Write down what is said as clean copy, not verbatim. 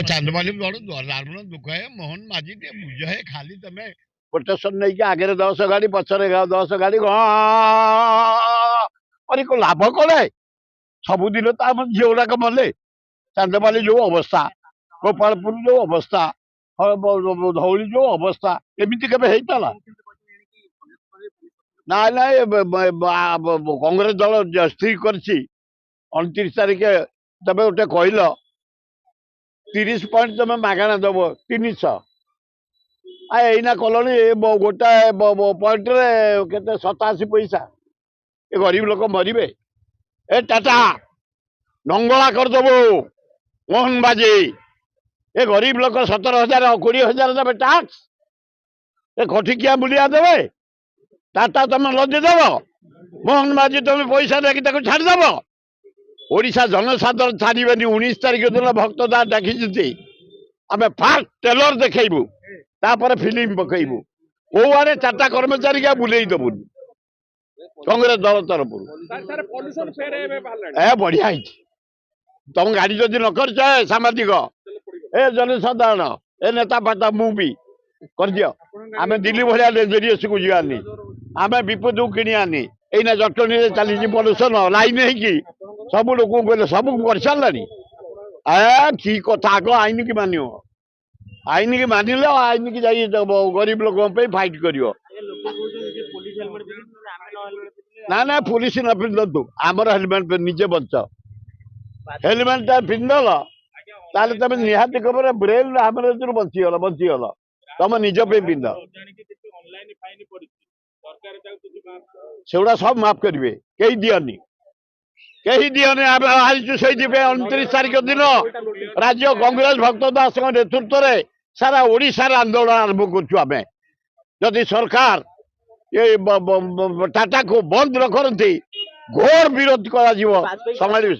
ଚାନ୍ଦବାଲି ବଡ ଦାରୁଣ ଦୁଃଖ ହେ ମୋହନ ମାଝୀ ଟିକେ ବୁଝ ହେ ଖାଲି ତମେ ପ୍ରୋଟେକ୍ସନ ନେଇକି ଆଗରେ 10 ଗାଡି ପଛରେ 10 ଗାଡି କରି ଲାଭ କଲେ ସବୁଦିନ ତ ଆମ ଝିଅ ଗୁଡାକ ମଲେ ଚାନ୍ଦବାଲି ଯୋଉ ଅବସ୍ଥା ଗୋପାଳପୁର ଯୋଉ ଅବସ୍ଥା ଧଉଳି ଯୋଉ ଅବସ୍ଥା ଏମିତି କେବେ ହେଇଥିଲା ନାଇଁ ନାଇଁ କଂଗ୍ରେସ ଦଳ ସ୍ଥିର କରିଛି 29 ତାରିଖ ତମେ ଗୋଟେ କହିଲ 30 ପଏଣ୍ଟ ତମେ ମାଗଣା ଦବ 300 ଏଇନା କଲଣି ଗୋଟା ପଏଣ୍ଟରେ କେତେ 87 ପଇସା ଏ ଗରିବ ଲୋକ ମରିବେ ଏ ଟାଟା ନଙ୍ଗଳା କରିଦବୁ ମୋହନ ମାଝୀ ଏ ଗରିବ ଲୋକ 17,000 20,000 ଦେବେ ଟ୍ୟାକ୍ସ ଏ ଖଟିକିଆ ବୁଲିଆ ଦେବେ ଟାଟା ତମେ ଲଦିଦବ ମୋହନ ମାଝୀ ତମେ ପଇସା ଦେଇକି ତାକୁ ଛାଡ଼ିଦବ ओडिशा जनसाधारण छाड़बेनि 19 तारिख दिन भक्त दास डाकी आम फास्ट टेलर देखू तापर फिल्म पकईबू कौ आड़े 4टा कर्मचारी क्या बुले दबुनि कांग्रेस दल तरफ बढ़िया तुम गाड़ी जदि न कर सामाजिक ए जनसाधारण ए नेता फाता मुझे कर दियो आम दिल्ली भाया लेजरियस को जानी आम विपद को किणी आनी एना जटनी चली पल्यूसन लाइन है सब लोक कहले सब कर सारा कि कथा आग आईन की मान आईन की मानिले आईन की जाइए गरीब लोक फाइट कर ना ना पुलिस न पिंधु आमर हेलमेट निजे बच हेलमेट पिंधल ताले तुम निहाती खबर ब्रेन बचीगल बचीगल तुम निज पे पिंध सेगुड़ा सब माफ करेंगे कहीं दियनी कहीं दियनी 29 तारिख दिन राज्य कांग्रेस भक्त दास नेतृत्व में सारा ओडिशा आंदोलन आरंभ करें जदि सरकार ये टाटा को बंद न करती घोर विरोध कर